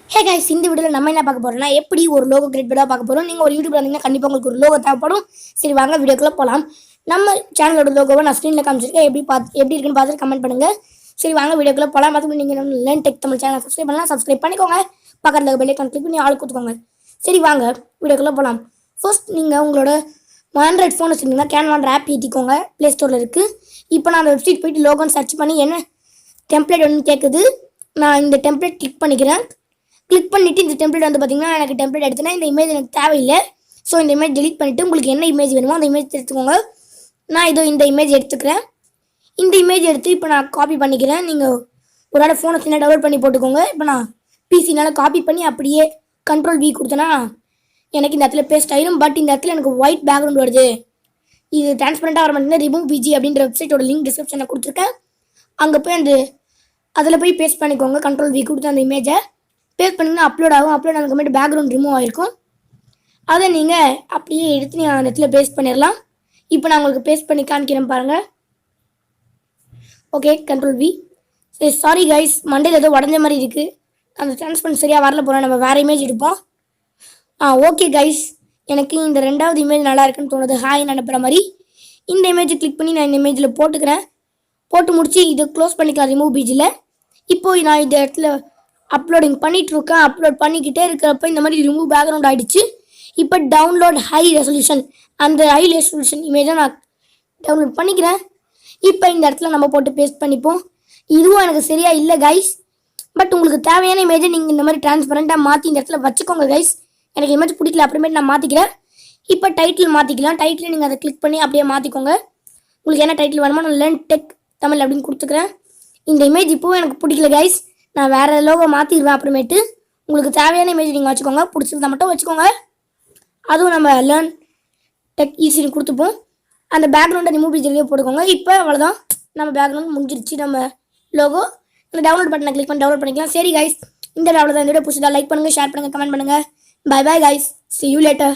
Hey guys, இந்த வீடியோவில் நம்ம என்ன பார்க்க போறோம்னா எப்படி ஒரு லோகோ கிரியேட் பண்ணா பார்க்க போறோம். நீங்கள் ஒரு யூடியூப்ல இருந்தீங்கன்னா கண்டிப்பாக உங்களுக்கு ஒரு லோகோ தேவைப்படும். சரி வாங்க வீடியோக்குள்ள போகலாம். நம்ம சேனலோட லோகோவை நான் ஸ்க்ரீனில் காமிச்சிருக்கேன். எப்படி இருக்குன்னு பார்த்துட்டு கமெண்ட் பண்ணுங்க. சரி வாங்க வீடியோக்குள்ள போகலாம். பார்த்து நீங்கள் learn tech Tamil channel subscribe பண்ணலாம், சப்ஸ்கிரைப் பண்ணிக்கோங்க. பக்கத்தில் பெல் ஐக்கான் கிளிக் பண்ணி ஆள் கொடுத்துக்கோங்க. சரி வாங்க வீடியோக்குள்ள போகலாம். ஃபர்ஸ்ட் நீங்கள் உங்களோட ஆண்ட்ராய்ட் ஃபோன் வச்சுருந்தீங்கன்னா கேன்வான்ற ஆப் ஏற்றிக்கோங்க. ப்ளே ஸ்டோரில் இருக்குது. இப்போ நான் அந்த வெப்சைட் போயிட்டு லோகோன்னு சர்ச் பண்ணி என்ன டெம்ப்ளேட் ஒன்று கேட்குது. நான் இந்த டெம்ப்ளேட் கிளிக் பண்ணிக்கிறேன். கிளிக் பண்ணிவிட்டு இந்த டெம்ப்ளேட் வந்து பார்த்திங்கன்னா எனக்கு டெம்ப்ளேட் எடுத்தேன்னா இந்த இமேஜ் எனக்கு தேவையில்லை. ஸோ இந்த இமேஜ் டெலிட் பண்ணிவிட்டு உங்களுக்கு என்ன இமேஜ் வேணுமோ அந்த இமேஜ் எடுத்துக்கோங்க. நான் இந்த இமேஜ் எடுத்துக்கிறேன். இந்த இமேஜ் எடுத்து இப்போ நான் காப்பி பண்ணிக்கிறேன். நீங்கள் ஒரு வேளை ஃபோனை சின்ன டவுன்லோட் பண்ணி போட்டுக்கோங்க. இப்போ நான் பிசினால காப்பி பண்ணி அப்படியே Ctrl+V கொடுத்தேன்னா எனக்கு இந்த இடத்துல பேஸ்ட் ஆயிடும். பட் இந்த இடத்துல எனக்கு ஒயிட் பேக்ரவுண்ட் வருது. இது டிரான்ஸ்பரண்ட்டாக வர மாட்டேங்குது. ரிமூவ் பிஜி அப்படின்ற வெப்சைட்டோட லிங்க் டிஸ்கிரிப்ஷனில் கொடுத்துருக்கேன். அங்கே போய் அதில் போய் பேஸ்ட் பண்ணிக்கோங்க. Ctrl+V கொடுத்து அந்த இமேஜை பேஸ்ட் பண்ணிங்கன்னா அப்லோட் ஆகும். அப்லோட் ஆனதுக்கப்புறமேட்டு பேக்ரவுண்ட் ரிமூவ் ஆகிருக்கும். அதை நீங்கள் அப்படியே எடுத்து நீங்கள் அந்த இடத்துல பேஸ்ட் பண்ணிடலாம். இப்போ நான் உங்களுக்கு பேஸ்ட் பண்ணி காமிக்கிறேன் பாருங்கள். Okay, Ctrl+V. சரி, சாரி கைஸ், மண்டேல ஏதோ உடஞ்ச மாதிரி இருக்குது. அந்த டிரான்ஸ்பரன்ட் சரியாக வரல போகிறோம். நம்ம வேறு இமேஜ் எடுப்போம். ஓகே கைஸ், எனக்கு இந்த ரெண்டாவது இமேஜ் நல்லா இருக்குன்னு தோணுது. ஹாய் அனுப்புகிற மாதிரி இந்த இமேஜை கிளிக் பண்ணி நான் இந்த இமேஜில் போட்டுக்கிறேன். போட்டு முடிச்சு இதை க்ளோஸ் பண்ணிக்கலாம் ரிமூவ் பிஜியில். இப்போது நான் இந்த இடத்துல அப்லோடிங் பண்ணிகிட்ருக்கேன். அப்லோட் பண்ணிக்கிட்டே இருக்கிறப்ப இந்த மாதிரி ரிமூவ் பேக்ரவுண்ட் ஆகிடுச்சு. இப்போ டவுன்லோட் ஹை ரெசல்யூஷன், அந்த ஹை ரெசல்யூஷன் இமேஜை நான் டவுன்லோட் பண்ணிக்கிறேன். இப்போ இந்த இடத்துல நம்ம போட்டு பேஸ்ட் பண்ணிப்போம். இதுவும் எனக்கு சரியாக இல்லை கைஸ். பட் உங்களுக்கு தேவையான இமேஜை நீங்கள் இந்த மாதிரி டிரான்ஸ்பரண்ட்டாக மாற்றி இந்த இடத்துல வச்சுக்கோங்க கைஸ். எனக்கு இமேஜ் பிடிக்கல, அப்புறமேட்டு நான் மாற்றிக்கிறேன். இப்போ டைட்டில் மாற்றிக்கலாம். டைட்டில் நீங்கள் அதை கிளிக் பண்ணி அப்படியே மாற்றிக்கோங்க. உங்களுக்கு என்ன டைட்டில் வேணுமோ நான் லேர்ன் டெக் தமிழ் அப்படின்னு கொடுத்துக்கிறேன். இந்த இமேஜ் இப்போவும் எனக்கு பிடிக்கல கைஸ். நான் வேறு லோகோ மாற்றிடுவேன். அப்புறமேட்டு உங்களுக்கு தேவையான இமேஜ் நீங்கள் வச்சுக்கோங்க. பிடிச்சிருந்தா மட்டும் வச்சுக்கோங்க. அதுவும் நம்ம லேர்ன் டெக் ஈஸின்னு கொடுத்துப்போம். அந்த பேக்ரவுண்டை ரிமூவ் பிஜிலேயே போட்டுக்கோங்க. இப்போ அவ்வளோதான், நம்ம பேக்ரவுண்ட் முடிஞ்சிருச்சு. நம்ம லோகோ இந்த டவுன்லோட் பட்டனை கிளிக் பண்ணி டவுன்லோட் பண்ணிக்கலாம். சரி கைஸ், இந்த அவ்வளோதான். இந்த வீடியோ பிடிச்சதா லைக் பண்ணுங்கள், ஷேர் பண்ணுங்கள், கமெண்ட் பண்ணுங்கள். Bye bye guys, see you later.